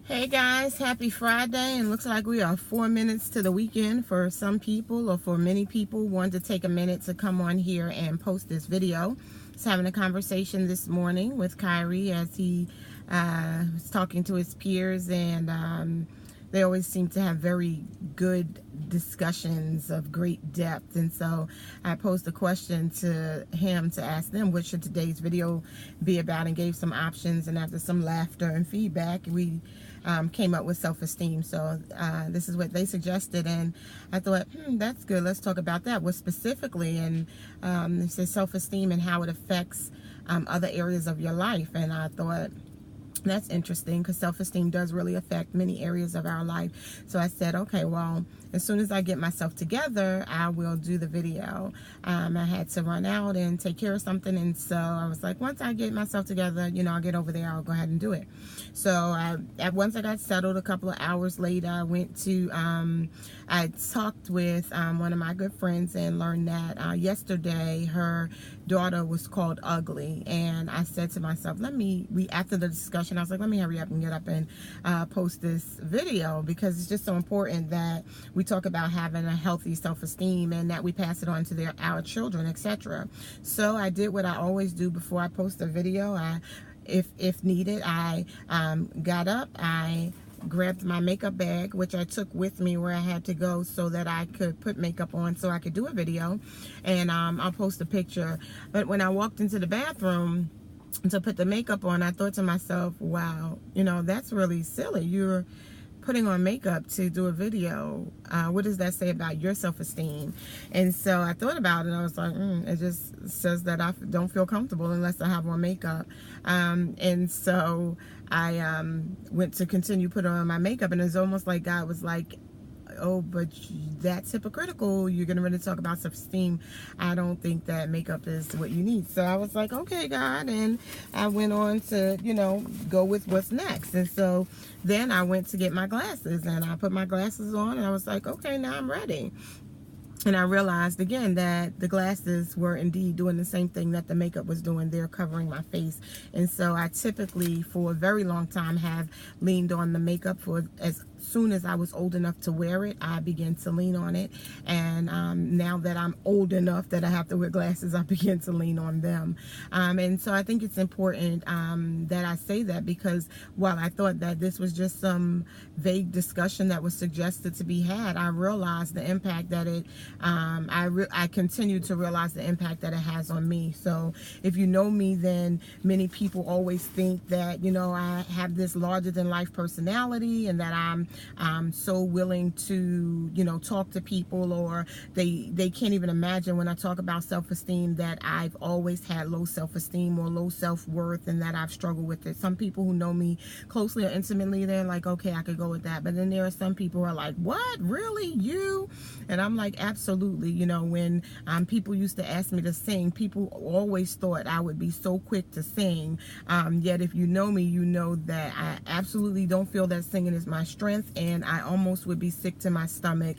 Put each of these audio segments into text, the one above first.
Hey guys, happy Friday, and looks like we are 4 minutes to the weekend for some people, or for many people. Wanted to take a minute to come on here and post this video. I was having a conversation this morning with Kyrie as he was talking to his peers, and they always seem to have very good discussions of great depth. And so I posed a question to him to ask them what should today's video be about, and gave some options. And after some laughter and feedback, we came up with self-esteem. So this is what they suggested, and I thought, that's good, let's talk about that. What specifically? And it says self-esteem and how it affects other areas of your life. And I thought, that's interesting, because self-esteem does really affect many areas of our life. So I said, okay, well, as soon as I get myself together, I will do the video. I had to run out and take care of something, and so I was like, once I get myself together, I'll get over there, I'll go ahead and do it. So once I got settled, a couple of hours later, I went to, I talked with one of my good friends and learned that yesterday her daughter was called ugly. And I said to myself, after the discussion, I was like, let me hurry up and get up and post this video, because it's just so important that we talk about having a healthy self-esteem and that we pass it on to our children, etc. So I did what I always do before I post a video. If needed, I got up, I grabbed my makeup bag, which I took with me where I had to go, so that I could put makeup on so I could do a video, and I'll post a picture. But when I walked into the bathroom to put the makeup on, I thought to myself, wow, that's really silly. You're putting on makeup to do a video. What does that say about your self-esteem? And so I thought about it, and I was like, it just says that I don't feel comfortable unless I have on makeup. And so I went to continue putting on my makeup, and it's almost like God was like, oh, but that's hypocritical. You're going to really talk about self-esteem. I don't think that makeup is what you need. So I was like, okay, God. And I went on to, go with what's next. And so then I went to get my glasses, and I put my glasses on, and I was like, okay, now I'm ready. And I realized again that the glasses were indeed doing the same thing that the makeup was doing. They're covering my face. And so I typically, for a very long time, have leaned on the makeup. For as soon as I was old enough to wear it, I began to lean on it. And now that I'm old enough that I have to wear glasses, I begin to lean on them. And so I think it's important that I say that, because while I thought that this was just some vague discussion that was suggested to be had, I realized the impact that it I continue to realize the impact that it has on me. So if you know me, then many people always think that, I have this larger than life personality, and that I'm so willing to, talk to people, or they can't even imagine when I talk about self-esteem that I've always had low self-esteem or low self-worth, and that I've struggled with it. Some people who know me closely or intimately, they're like, okay, I could go with that. But then there are some people who are like, what, really, you? And I'm like, absolutely. When people used to ask me to sing, people always thought I would be so quick to sing. Yet if you know me, you know that I absolutely don't feel that singing is my strength, and I almost would be sick to my stomach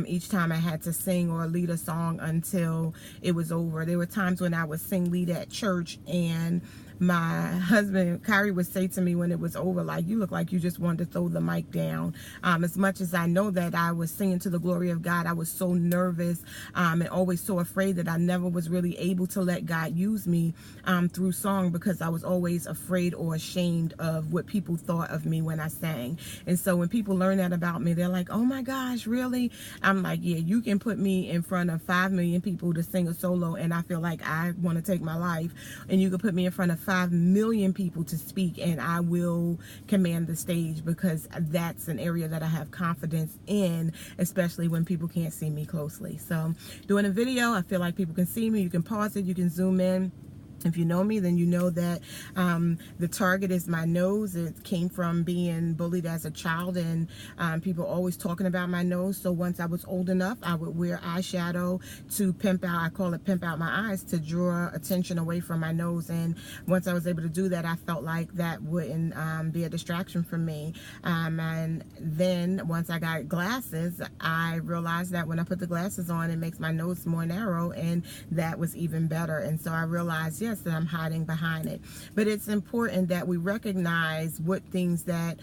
each time I had to sing or lead a song until it was over. There were times when I would sing lead at church, and my husband, Kyrie, would say to me when it was over, like, you look like you just wanted to throw the mic down. As much as I know that I was singing to the glory of God, I was so nervous and always so afraid that I never was really able to let God use me through song, because I was always afraid or ashamed of what people thought of me when I sang. And so when people learn that about me, they're like, oh my gosh, really? I'm like, yeah, you can put me in front of 5 million people to sing a solo, and I feel like I want to take my life. And you can put me in front of 5 million people to speak, and I will command the stage, because that's an area that I have confidence in, especially when people can't see me closely. So doing a video, I feel like people can see me. You can pause it, you can zoom in. If you know me, then you know that the target is my nose. It came from being bullied as a child, and people always talking about my nose. So once I was old enough, I would wear eyeshadow to pimp out, I call it pimp out my eyes, to draw attention away from my nose. And once I was able to do that, I felt like that wouldn't be a distraction for me. And then once I got glasses, I realized that when I put the glasses on, it makes my nose more narrow, and that was even better. And so I realized, yeah, BS that I'm hiding behind it. But it's important that we recognize what things that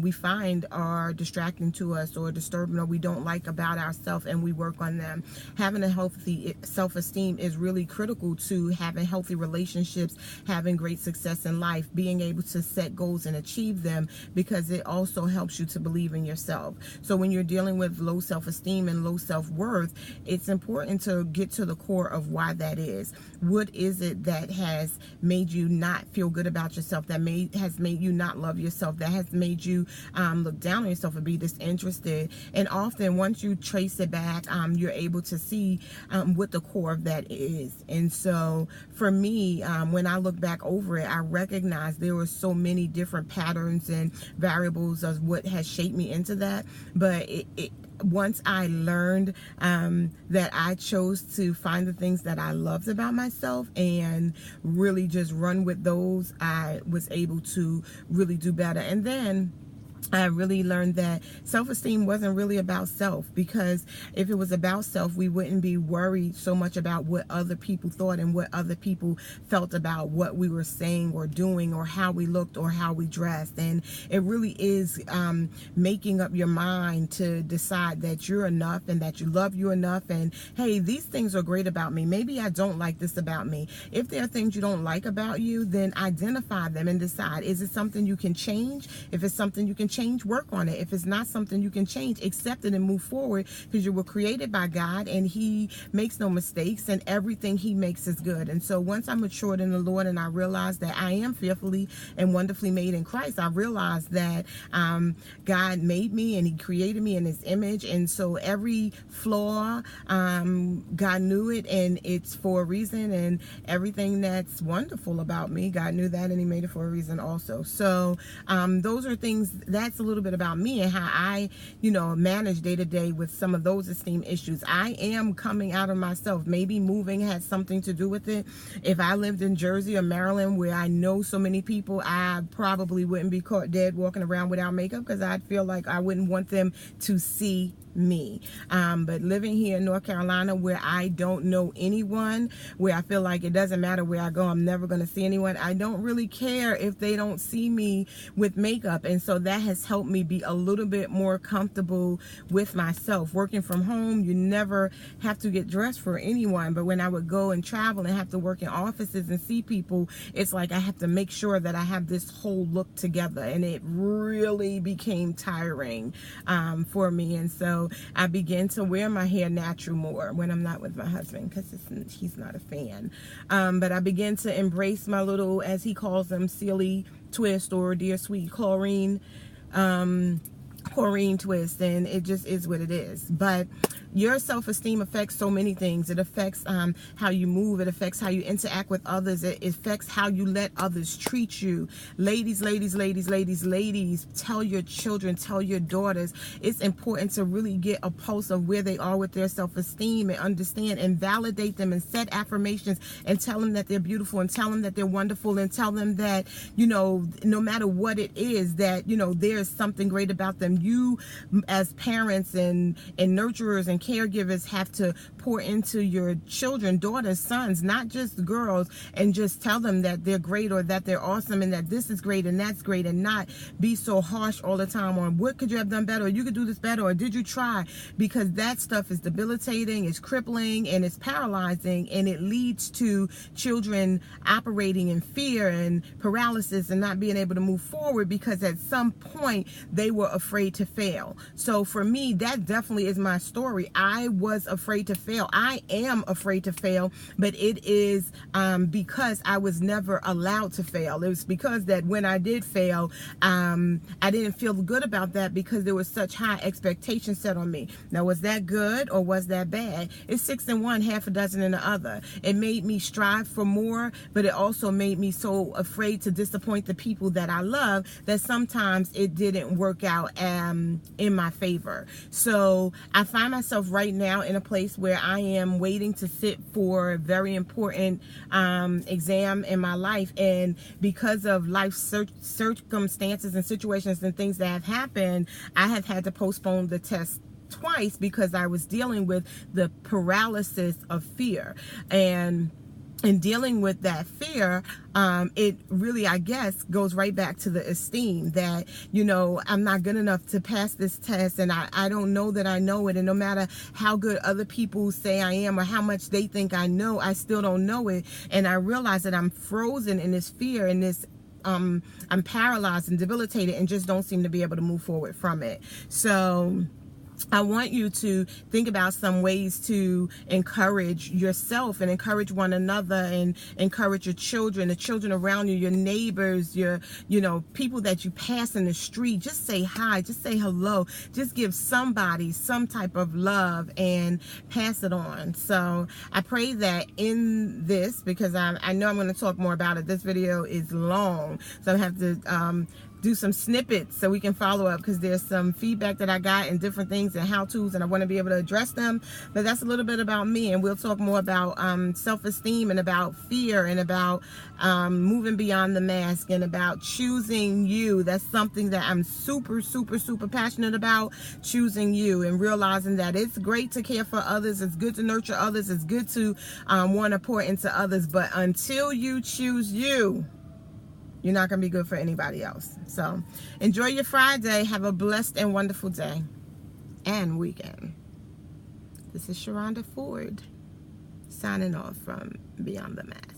we find are distracting to us or disturbing or we don't like about ourselves, and we work on them. Having a healthy self-esteem is really critical to having healthy relationships, having great success in life, being able to set goals and achieve them, because it also helps you to believe in yourself. So when you're dealing with low self-esteem and low self-worth, it's important to get to the core of why that is. What is it that has made you not feel good about yourself, that has made you not love yourself, that has made you look down on yourself and be disinterested? And often once you trace it back, you're able to see what the core of that is. And so for me, when I look back over it, I recognize there were so many different patterns and variables of what has shaped me into that. But once I learned that I chose to find the things that I loved about myself and really just run with those, I was able to really do better. And then I really learned that self-esteem wasn't really about self, because if it was about self, we wouldn't be worried so much about what other people thought and what other people felt about what we were saying or doing or how we looked or how we dressed. And it really is making up your mind to decide that you're enough and that you love you enough. And hey, these things are great about me. Maybe I don't like this about me. If there are things you don't like about you, then identify them and decide, is it something you can change? If it's something you can change, work on it. If it's not something you can change, accept it and move forward, because you were created by God and He makes no mistakes and everything He makes is good. And so once I matured in the Lord and I realized that I am fearfully and wonderfully made in Christ, I realized that God made me and He created me in His image. And so every flaw, God knew it, and it's for a reason. And everything that's wonderful about me, God knew that and He made it for a reason also. So those are things, that's a little bit about me and how I, manage day to day with some of those esteem issues. I am coming out of myself. Maybe moving has something to do with it. If I lived in Jersey or Maryland, where I know so many people, I probably wouldn't be caught dead walking around without makeup, because I'd feel like I wouldn't want them to see me. But living here in North Carolina, where I don't know anyone, where I feel like it doesn't matter where I go, I'm never going to see anyone, I don't really care if they don't see me with makeup. And so that has helped me be a little bit more comfortable with myself. Working from home, you never have to get dressed for anyone, but when I would go and travel and have to work in offices and see people, it's like I have to make sure that I have this whole look together, and it really became tiring for me. And so I began to wear my hair natural more when I'm not with my husband, because he's not a fan. But I began to embrace my little, as he calls them, silly twist, or dear sweet Corrine twist, and it just is what it is. But your self-esteem affects so many things. It affects how you move. It affects how you interact with others. It affects how you let others treat you. Ladies, tell your children, tell your daughters, it's important to really get a pulse of where they are with their self-esteem, and understand and validate them, and set affirmations, and tell them that they're beautiful, and tell them that they're wonderful, and tell them that, no matter what it is, that, there's something great about them. You, as parents and nurturers and caregivers, have to pour into your children, daughters, sons, not just girls, and just tell them that they're great, or that they're awesome, and that this is great and that's great, and not be so harsh all the time on what could you have done better, or you could do this better, or did you try? Because that stuff is debilitating, it's crippling, and it's paralyzing, and it leads to children operating in fear and paralysis and not being able to move forward, because at some point they were afraid to fail. So for me, that definitely is my story. I was afraid to fail. I am afraid to fail, but it is because I was never allowed to fail. It was because that when I did fail, I didn't feel good about that, because there was such high expectations set on me. Now, was that good or was that bad? It's 6 in one, half a dozen in the other. It made me strive for more, but it also made me so afraid to disappoint the people that I love, that sometimes it didn't work out in my favor. So I find myself right now in a place where I am waiting to sit for a very important exam in my life, and because of life circumstances and situations and things that have happened, I have had to postpone the test twice, because I was dealing with the paralysis of fear. And in dealing with that fear, it really, I guess, goes right back to the esteem that, you know, I'm not good enough to pass this test, and I don't know that I know it, and no matter how good other people say I am or how much they think I know, I still don't know it. And I realize that I'm frozen in this fear and this I'm paralyzed and debilitated and just don't seem to be able to move forward from it. So I want you to think about some ways to encourage yourself and encourage one another and encourage your children, the children around you, your neighbors, your, you know, people that you pass in the street. Just say hi, just say hello, just give somebody some type of love and pass it on. So I pray that in this, because I know I'm going to talk more about it. This video is long, so I have to do some snippets so we can follow up, because there's some feedback that I got and different things and how-tos, and I want to be able to address them. But that's a little bit about me, and we'll talk more about self-esteem and about fear and about moving beyond the mask and about choosing you. That's something that I'm super passionate about, choosing you and realizing that it's great to care for others, it's good to nurture others, it's good to want to pour into others, but until you choose you, you're not going to be good for anybody else. So enjoy your Friday. Have a blessed and wonderful day and weekend. This is Sharonda Ford signing off from Beyond the Mask.